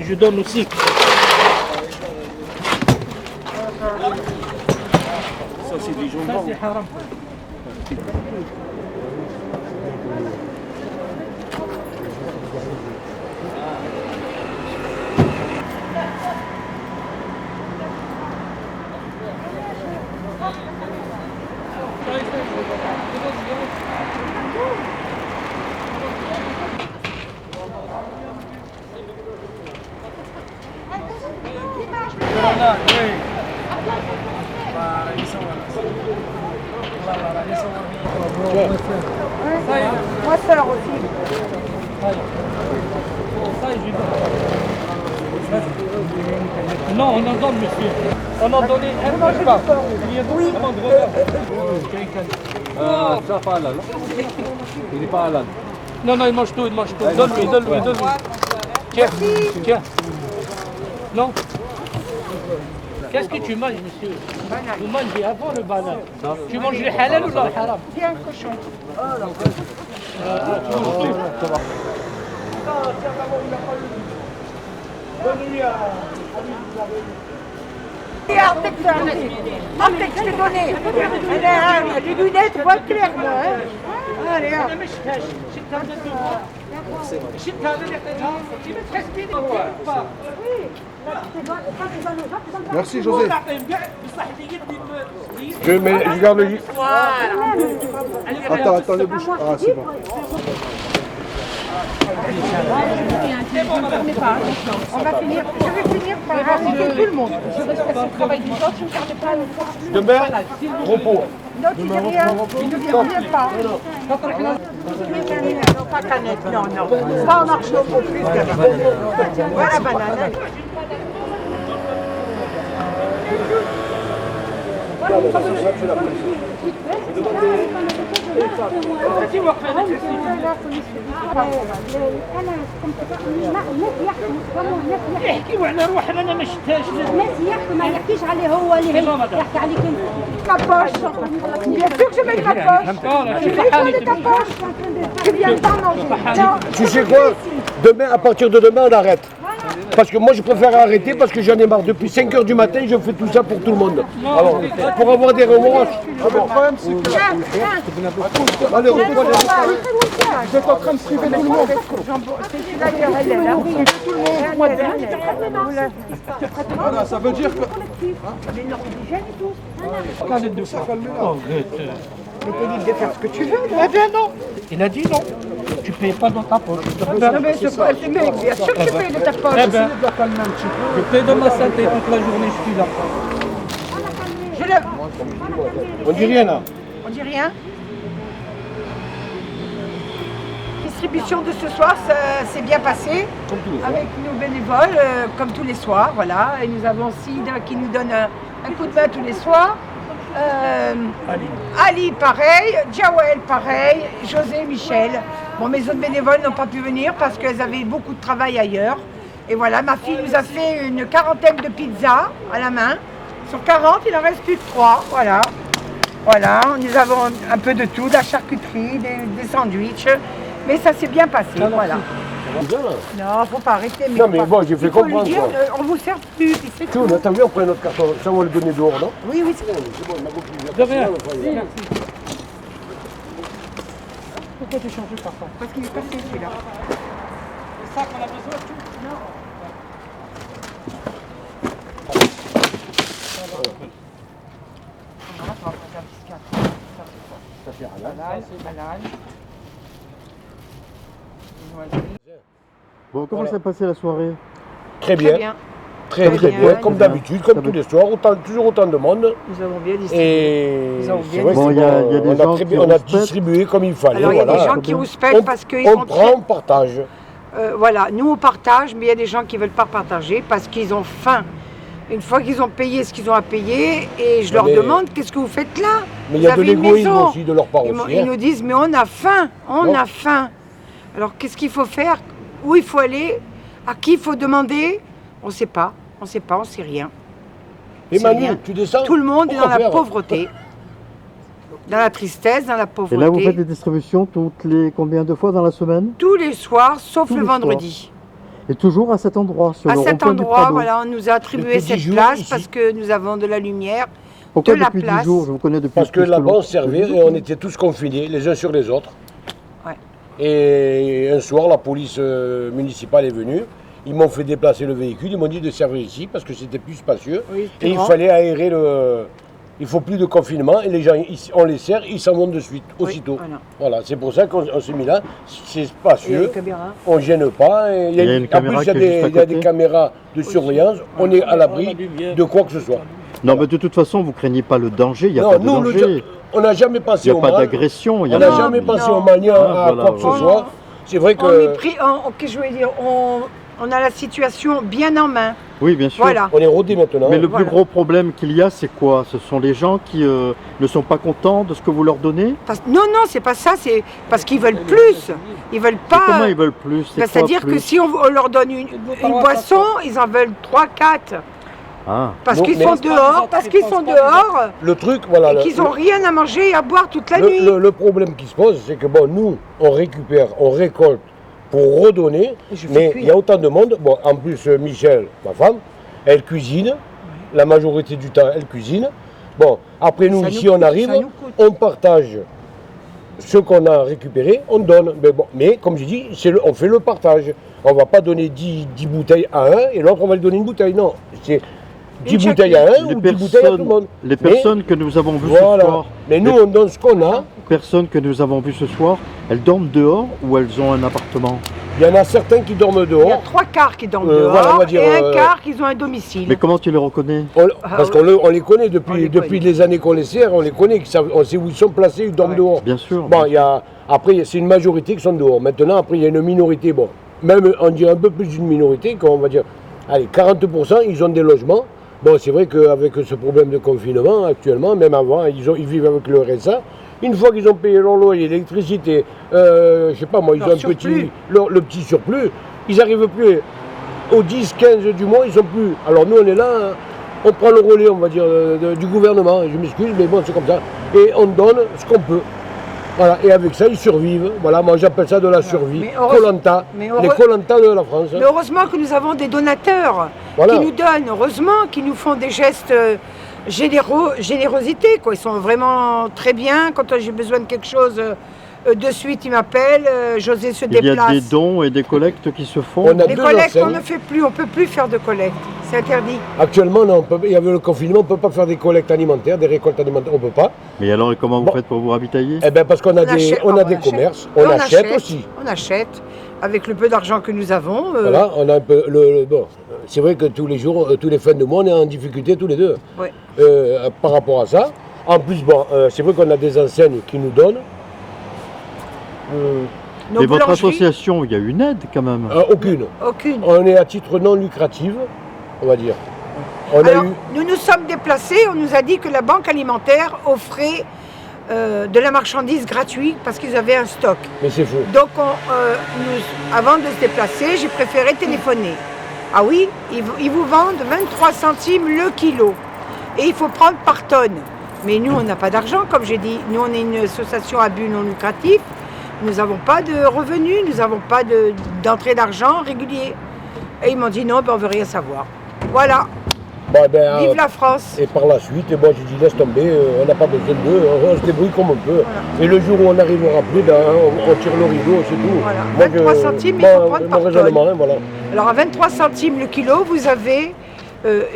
je donne aussi. Ça c'est des jambons. Ça c'est haram. Moi sœur aussi. Non, on en donne, monsieur. On en donne un pas. Oui. Ça pas halal. Il n'est pas halal. Non, non, il mange tout, il mange tout. Donne-lui, donne-lui, donne-lui. Tiens, tiens. Non. Qu'est-ce que tu manges, monsieur? Vous mangez avant le banane. Tu manges le halal ou le haram? Bien cochon. Et Artex, je t'ai donné. Elle a des lunettes, voit clair, moi. Allez, أنا مش فاش شفت هذا الدواء شفت هذا اللي عطيتها كيما تحسبيني Merci José. بصح يدي Je garde le jus. Voilà. Attends, les bouches. Ah, c'est bon. on va finir. Je vais finir par inviter tout le monde. Je respecte le travail des autres, je ne garde pas le temps. Demain, repos. Non, tu dis rien, tu ne dis rien pas. Non, pas canette, non, non. Ça, on marche au plus. Voilà, banane. احكيوا على روحنا انا ما شفتهاش الناس يحكوا ما يحكيش عليه هو اللي يحكي عليك انت. Ma poche. Bien sûr que je mets ma poche. Tu veux donner ta poche. Tu viens pas manger. Non. Tu sais quoi? Demain, à partir de demain, on arrête. Parce que moi, je préfère arrêter parce que j'en ai marre. Depuis 5 h du matin, je fais tout ça pour tout le monde. Alors, pour avoir des remords, Le problème, c'est que allez, reprends les vous êtes en train de priver tout le monde. Voilà, ça veut dire que. Mais t'es libre de faire ce que tu veux. Eh bien non. Il a dit non. Tu payes pas dans ta poche. Non, mais c'est pas. Mais bien sûr que tu payes de ta poche. Eh ben, je paye de ma santé toute la journée, je suis là. Je lève. On dit rien là. On dit rien. Distribution de ce soir, ça s'est bien passé. Avec nos bénévoles, comme tous les soirs, voilà. Et nous avons Sid qui nous donne un coup de main tous les soirs. Ali pareil, Jawel pareil, José, Michel. Bon, mes autres bénévoles n'ont pas pu venir parce qu'elles avaient beaucoup de travail ailleurs. Et voilà, ma fille nous a fait une quarantaine de pizzas à la main. Sur 40, il en reste plus que 3, voilà. Voilà, nous avons un peu de tout, de la charcuterie, des sandwichs. Mais ça s'est bien passé, voilà. Non, faut pas arrêter. Non, mais bon, j'ai fait il faut lui comprendre, dire, quoi. on vous sert plus, c'est Tu tout. vois, t'as vu, on prend notre carton. Ça, on va le donner dehors, non? Oui, oui, c'est bon. C'est bon, on a compris. De rien. Pourquoi tu changes pas ça? Parce qu'il est passé celui-là. C'est ça qu'on a besoin de tout. Ça fait halal. Bon, comment s'est passée la soirée? Très bien. Très bien. Comme d'habitude, comme tous les soirs, toujours autant de monde. Nous avons bien distribué. Et Ils ont c'est bien vrai, Bon, il y a des gens qui on a respectent. distribué comme il fallait. Alors il y a voilà. des gens qui respectent parce qu'ils On sont prend, on partage. voilà, nous on partage, mais il y a des gens qui ne veulent pas partager parce qu'ils ont faim. Une fois qu'ils ont payé ce qu'ils ont à payer, et je leur demande qu'est-ce que vous faites là? Mais il y a de Vous avez une l'égoïsme maison. aussi de leur part Ils, aussi. ils hein. nous disent mais on a faim, on a faim. Alors qu'est-ce qu'il faut faire? Où il faut aller? À qui il faut demander? On ne sait pas, on ne sait pas, on ne sait rien. Et C'est Manu, rien. tu descends? Tout le monde est dans Pourquoi la faire pauvreté, dans la tristesse, dans la Et pauvreté. là, vous faites des distributions toutes les combien de fois dans la semaine? Tous les soirs, sauf Tous le les vendredi. Et toujours à cet endroit, sur À le cet rond-point du endroit, Prado. voilà, on nous a attribué Depuis 10 cette jours, place ici. parce que nous avons de la lumière, Pourquoi de la depuis 10 place. jours? Je vous connais depuis Parce que plus là-bas, longtemps. on servait et on était tous confinés, les uns sur les autres. Ouais. Et un soir, la police municipale est venue. Ils m'ont fait déplacer le véhicule, ils m'ont dit de servir ici parce que c'était plus spacieux. Oui, et il grand. fallait aérer le... Il faut plus de confinement et les gens, on les sert, ils s'en vont de suite, Oui, aussitôt. voilà. Voilà, c'est pour ça qu'on s'est mis là. C'est spacieux, caméras. on ne gêne pas. Et Il y a une en caméra plus, il y a qui est juste à il y a des côté. caméras de surveillance. On est à l'abri de quoi que ce soit. Non, mais de toute façon, vous craignez pas le danger, il n'y a Non, pas de nous, danger. on n'a jamais Il pensé n'y a au pas mal. d'agression. il y On a n'a pas- jamais pensé non. aux maniants, Ah, à voilà, quoi que ce voilà. soit. C'est vrai On est que pris, qu'est-ce que je voulais dire, on a la situation bien en main. Oui, bien sûr. Voilà. on est rodés maintenant. Mais le Voilà. plus gros problème qu'il y a, c'est quoi? Ce sont les gens qui ne sont pas contents de ce que vous leur donnez? Non, c'est pas ça, c'est parce qu'ils veulent plus. Ils veulent Et comment pas. ils veulent plus? C'est quoi C'est-à-dire que plus? si on leur donne une boisson, ils en veulent 3, 4. Ah, Parce Non, qu'ils mais- sont dehors, Le truc, voilà. et qu'ils n'ont rien à manger et à boire toute la nuit. le problème qui se pose, c'est que bon, nous, on récupère, on récolte pour redonner, Je fais mais cuire. il y a autant de monde. Bon, en plus, Michel, ma femme, elle cuisine. La majorité du temps, elle cuisine. Bon, après nous, Ça ici, nous on coûte, arrive, ça nous coûte. on partage ce qu'on a récupéré, on donne. Mais comme je dis, on fait le partage. On ne va pas donner 10 bouteilles à un et l'autre, on va lui donner une bouteille. Non, c'est 10 Une bouteilles à un les ou 10 bouteilles à tout le monde. les Mais- personnes que nous avons vues ce Voilà. soir, Mais nous, les on donne ce qu'on a. personnes que nous avons vues ce soir, elles dorment dehors ou elles ont un appartement? Il y en a certains qui dorment Il y a dehors. 3 quarts qui dorment Voilà, on dehors va dire, et un quart qui ont un domicile. Mais comment tu les reconnais? Parce qu'on les connaît depuis, On les depuis connaît. les années qu'on les sert, on les connaît, on sait où ils sont placés, ils dorment Ouais. dehors. Bien sûr. Bon, après, c'est une majorité qui sont dehors. Maintenant, après, il y a une minorité, bon, même on dirait un peu plus d'une minorité, on va dire, allez, 40%, ils ont des logements. Bon, c'est vrai qu'avec ce problème de confinement, actuellement, même avant, ils vivent avec le RSA. Une fois qu'ils ont payé leur loyer, l'électricité, je sais pas moi, ils Leur ont un surplus. petit, le petit surplus, ils n'arrivent plus. Au 10, 15 du mois, ils sont plus. Alors nous, on est là, hein, on prend le relais, on va dire, du gouvernement. Je m'excuse, mais bon, c'est comme ça. Et on donne ce qu'on peut. Voilà, et avec ça, ils survivent. Voilà, moi j'appelle ça de la survie. Mais heureux- Koh-Lanta, mais les heureux- Koh-Lanta de la France. Mais heureusement que nous avons des donateurs Voilà. qui nous donnent, heureusement, qui nous font des gestes générosité, quoi. Ils sont vraiment très bien. Quand j'ai besoin de quelque chose, de suite, ils m'appellent. José se Il y a déplace. des dons et des collectes qui se font. On a Les deux collectes, on enseignes. ne fait plus, on ne peut plus faire de collecte. C'est interdit. Actuellement, non, il y avait le confinement, on ne peut pas faire des collectes alimentaires, des récoltes alimentaires, on ne peut pas. Mais alors, et comment vous Bon. faites pour vous ravitailler? Eh bien, parce qu'on a des, achète- on a des achète. commerces, Et on achète aussi. On achète avec le peu d'argent que nous avons. Voilà, on a un peu bon. C'est vrai que tous les jours, tous les fins de mois, on est en difficulté tous les deux. Ouais. Par rapport à ça. En plus, bon, c'est vrai qu'on a des enseignes qui nous donnent. Nos Mais votre boulangeries, association, il y a une aide quand même. Aucune. aucune. On est à titre non lucratif, on va dire. On Alors, a eu. nous nous sommes déplacés, on nous a dit que la banque alimentaire offrait de la marchandise gratuite parce qu'ils avaient un stock. Mais c'est faux. Donc, avant de se déplacer, j'ai préféré téléphoner. Ah oui, ils vous vendent 23 centimes le kilo. Et il faut prendre par tonne. Mais nous, on n'a pas d'argent, comme j'ai dit. Nous, on est une association à but non lucratif. Nous n'avons pas de revenus, nous n'avons pas d'entrée d'argent régulier. Et ils m'ont dit non, ben, on ne veut rien savoir. Voilà, Bon, ben, vive la France. Et par la suite, moi j'ai dit laisse tomber, on n'a pas besoin d'eux, on se débrouille comme on peut. Et le jour où on n'arrivera plus, ben, on tire le rideau, c'est tout. Voilà. Moi, 23 centimes, il faut prendre par mon raisonnement, hein, voilà. Alors à 23 centimes le kilo, vous avez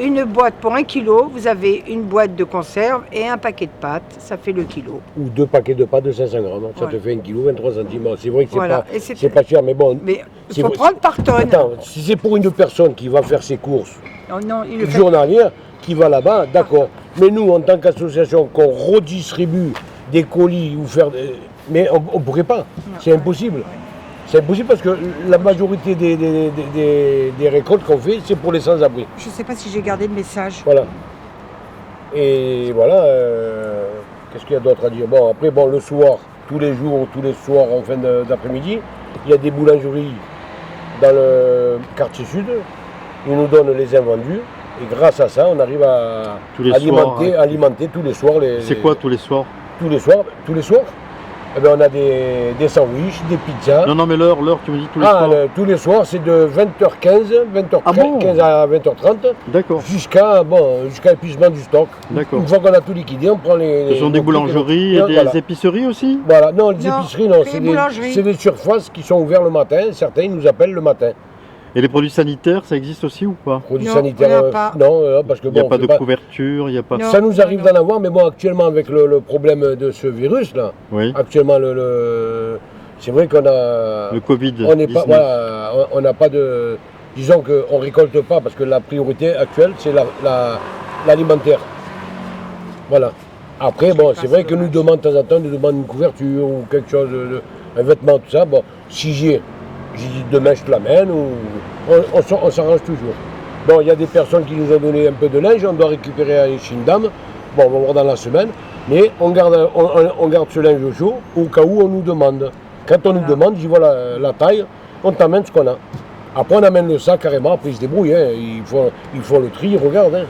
une boîte pour 1 kilo, vous avez une boîte de conserve et un paquet de pâtes, ça fait le kilo. Ou 2 paquets de pâtes de 500 grammes, ça Ouais. te fait 1 kg, 23 centimes. Bon, c'est vrai que Voilà. Et c'est pas cher, mais bon. Mais il c'est faut vrai- prendre par tonne. Attends, si c'est pour une personne qui va faire ses courses Oh non, il le fait. journalières, qui va là-bas, d'accord. Mais nous, en tant qu'association, qu'on redistribue des colis ou faire. Mais on ne pourrait pas, c'est impossible. C'est impossible parce que la majorité des récoltes qu'on fait, c'est pour les sans-abri. Je ne sais pas si j'ai gardé le message. Voilà. Et voilà, qu'est-ce qu'il y a d'autre à dire? Bon, après, bon, le soir, tous les jours, tous les soirs en fin d'après-midi, il y a des boulangeries dans le quartier sud. Ils nous donnent les invendus. Et grâce à ça, on arrive à Tous les alimenter, soirs, hein. alimenter tous les soirs. C'est quoi tous les soirs? Tous les soirs. eh ben, on a des sandwichs, des pizzas. Non, mais l'heure, tu me dis tous les soirs. Tous les soirs, c'est de 20h15, 20h15 Ah bon à 20h30, D'accord, jusqu'à épuisement du stock. d'accord. Une fois qu'on a tout liquidé, on prend les... Ce sont des boulangeries et des voilà. épiceries aussi? Voilà, non, les Non, épiceries, non, les boulangeries. c'est des surfaces qui sont ouvertes le matin, certains ils nous appellent le matin. Et les produits sanitaires, ça existe aussi ou pas? Produits Non, sanitaires, on n'a pas. non, parce que Il n'y a bon, pas c'est de couverture, il n'y a pas... Non. ça nous arrive d'en avoir, mais bon, actuellement, avec le problème de ce virus-là, Oui, actuellement, c'est vrai qu'on a... le Covid. On n'est pas, voilà, on n'a pas de... Disons qu'on ne récolte pas, parce que la priorité actuelle, c'est l'alimentaire. Voilà. Après, bon, c'est vrai que nous demandons de temps en temps, nous demandons une couverture ou quelque chose, un vêtement, tout ça. Bon, si j'ai dit demain je te l'amène, ou on s'arrange toujours. Bon, il y a des personnes qui nous ont donné un peu de linge, on doit récupérer à Shindam. Bon, on va voir dans la semaine, mais on garde ce linge au chaud au cas où on nous demande. Quand on nous demande, je dis voilà la taille, on t'amène ce qu'on a. Après, on amène le sac carrément, après ils se débrouillent, hein. Ils font le tri, ils regardent. Hein.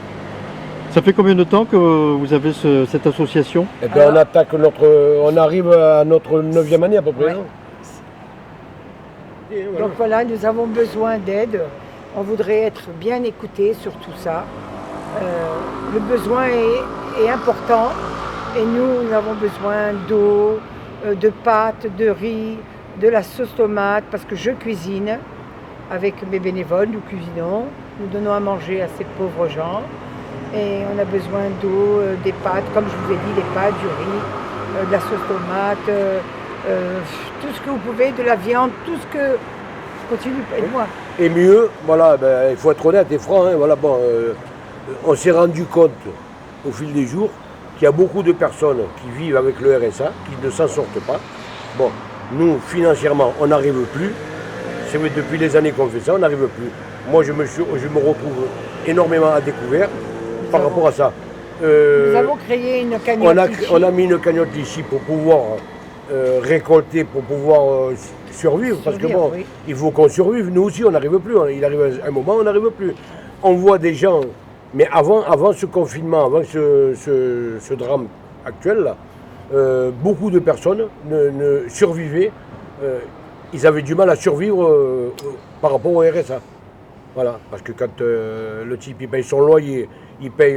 Ça fait combien de temps que vous avez cette association? Et puis on arrive à notre 9e année à peu près. Ouais. Non. Donc voilà, nous avons besoin d'aide. On voudrait être bien écoutés sur tout ça. Le besoin est important et nous avons besoin d'eau, de pâtes, de riz, de la sauce tomate parce que je cuisine avec mes bénévoles, nous cuisinons, nous donnons à manger à ces pauvres gens et on a besoin d'eau, des pâtes, comme je vous ai dit, des pâtes, du riz, de la sauce tomate, tout ce que vous pouvez, de la viande, tout ce que... Continue, aide-moi. Et mieux, voilà, il faut être honnête et franc, hein, voilà, bon, on s'est rendu compte au fil des jours qu'il y a beaucoup de personnes qui vivent avec le RSA, qui ne s'en sortent pas. Bon, nous, financièrement, on n'arrive plus. C'est vrai, depuis les années qu'on fait ça, on n'arrive plus. Moi, je me retrouve énormément à découvert par rapport à ça. Nous avons créé une cagnotte ici. On a mis une cagnotte ici pour pouvoir récolter, pour pouvoir survivre, parce que bon, oui. il faut qu'on survive. Nous aussi, on n'arrive plus. Il arrive un moment, on n'arrive plus. On voit des gens, mais avant ce confinement, avant ce drame actuel là, beaucoup de personnes ne survivaient. Ils avaient du mal à survivre par rapport au RSA. Voilà, parce que quand le type il paye son loyer, il paye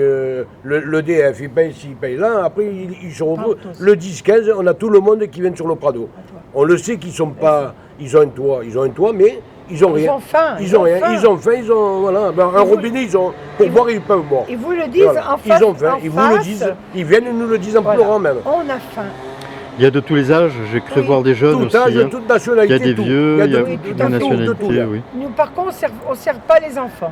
l'EDF, il paye ci, il paye là, après il se retrouve. Le 10-15, on a tout le monde qui vient sur le Prado. On le sait qu'ils sont pas. Ils ont un toit, mais ils ont rien. Ils ont faim. Ils ont rien. Ils ont faim, ils ont. Voilà. Ben, un robinet, ils ont. Pour boire, ils peuvent boire. Ils vous le disent Voilà. en face. Ils ont faim, ils vous le disent. Ils viennent et nous le disent en pleurant même. On a faim. Il y a de tous les âges, j'ai cru voir des jeunes Tout aussi. âge, hein. toute Il y nationalité. a des tout. vieux, il y a oui, toutes tout, les de tout, nationalités, oui. Nous, par contre, on ne sert pas les enfants.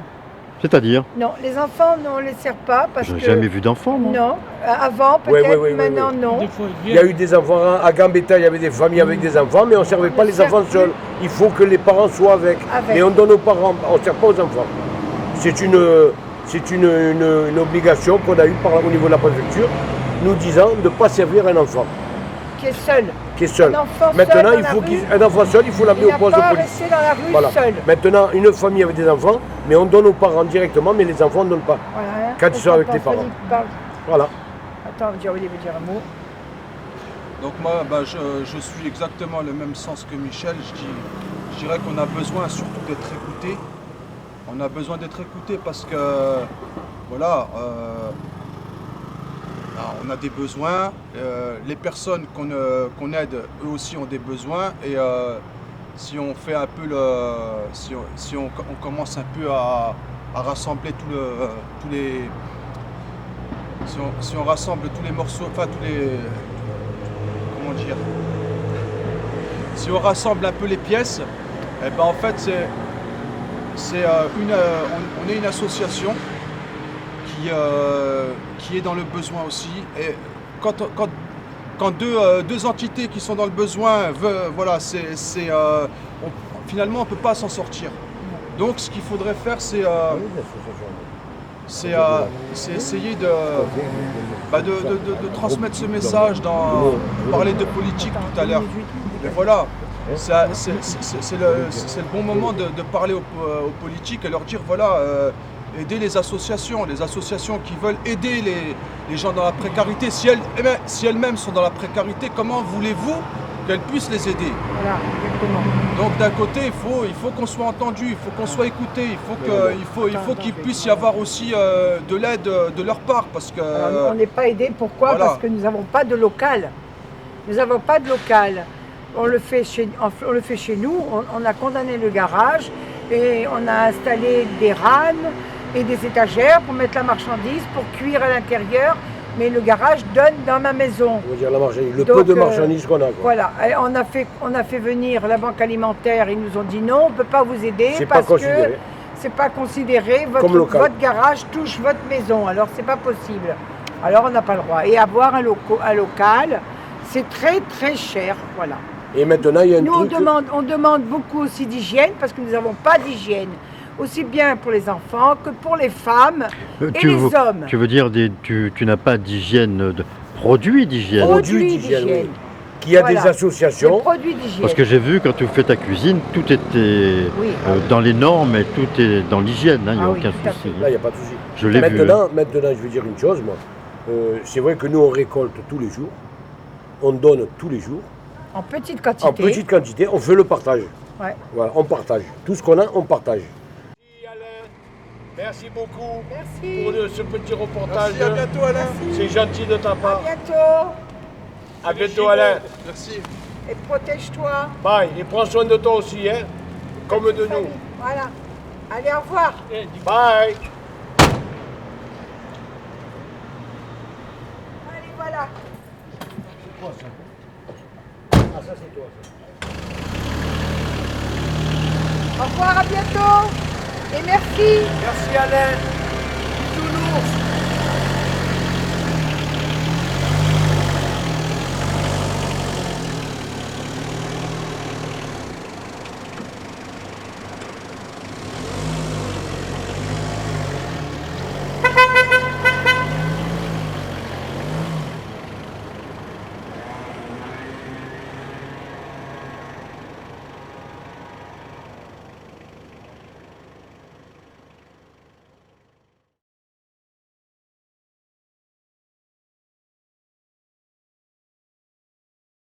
C'est-à-dire? Non, les enfants, non, on ne les sert pas parce J'ai que... jamais vu d'enfants, moi. Non, avant peut-être, oui, maintenant non. Des fois, Il y a eu des enfants, à Gambetta, il y avait des familles avec des enfants, mais on ne servait pas les sert enfants plus. seuls. Il faut que les parents soient avec. Avec. Mais on donne aux parents, on ne sert pas aux enfants. C'est une obligation qu'on a eue au niveau de la préfecture, nous disant de ne pas servir un enfant Qui est seul. qui est seul. Un enfant Maintenant, seul dans il la faut rue, un enfant seul, il faut Il l'amener n'a au poste de pas police. resté dans la rue Voilà. seul. Maintenant, une famille avec des enfants, mais on donne aux parents directement, mais les enfants on ne donne pas. Voilà. Quand ils sont avec les Attends, parents. Fanny parle. Voilà. Attends, Diaouli veut dire un mot. Donc moi, je suis exactement le même sens que Michel. Je dirais qu'on a besoin surtout d'être écouté. On a besoin d'être écouté parce que, voilà, on a des besoins. Les personnes qu'on aide, eux aussi ont des besoins. Et si on fait un peu si on commence un peu à rassembler tous les si on rassemble tous les morceaux, enfin tous les, comment dire, si on rassemble un peu les pièces, eh ben en fait on est une association qui est dans le besoin aussi. Et quand deux entités qui sont dans le besoin voilà, finalement on ne peut pas s'en sortir. Donc ce qu'il faudrait faire, c'est essayer de transmettre ce message, parler de politique tout à l'heure. Mais voilà, c'est le bon moment de parler aux politiques et leur dire voilà, aider les associations qui veulent aider les gens dans la précarité. Si elles-mêmes sont dans la précarité, comment voulez-vous qu'elles puissent les aider? Voilà, exactement. Donc d'un côté, il faut qu'on soit entendu, il faut qu'on soit écouté, il faut qu'il puisse y avoir aussi de l'aide de leur part, parce que... Alors, on n'est pas aidé, pourquoi? Voilà. Parce que nous n'avons pas de local. Nous n'avons pas de local. On le fait chez nous, on a condamné le garage et on a installé des rames et des étagères pour mettre la marchandise, pour cuire à l'intérieur. Mais le garage donne dans ma maison. On va dire la marchandise, le Donc, peu de marchandises qu'on a. Quoi. Voilà, et on a fait venir la banque alimentaire, ils nous ont dit non, on ne peut pas vous aider C'est parce pas que considéré. c'est pas considéré, Comme local. votre garage touche votre maison, alors c'est pas possible. Alors on n'a pas le droit. Et avoir un local, c'est très très cher, voilà. Et maintenant, il y a un Nous truc... on demande beaucoup aussi d'hygiène parce que nous n'avons pas d'hygiène. Aussi bien pour les enfants que pour les femmes et les hommes. Tu veux dire, tu n'as pas d'hygiène, de produits d'hygiène? Produits d'hygiène, d'hygiène. oui. Qu'il y a Voilà. des associations. Des produits d'hygiène. Parce que j'ai vu quand tu fais ta cuisine, tout était Oui. dans les normes et tout est dans l'hygiène, il n'y a Ah oui, aucun tout à souci. Là, il n'y a pas de souci. Je l'ai vu. Maintenant, je veux dire une chose, moi. C'est vrai que nous, on récolte tous les jours. On donne tous les jours. En petite quantité. En petite quantité, on fait le partage. Ouais. Voilà, on partage. Tout ce qu'on a, on partage. Merci beaucoup Merci. pour ce petit reportage. Merci, à bientôt Alain. C'est gentil de ta À part. bientôt. À bientôt Alain. Merci. Et protège-toi. Bye. Et prends soin de toi aussi, hein, comme de nous. Voilà. Allez, au revoir. Bye. Allez, voilà. Ah, ça c'est toi. Au revoir, à bientôt. Et merci. Merci Alain. Bisounours.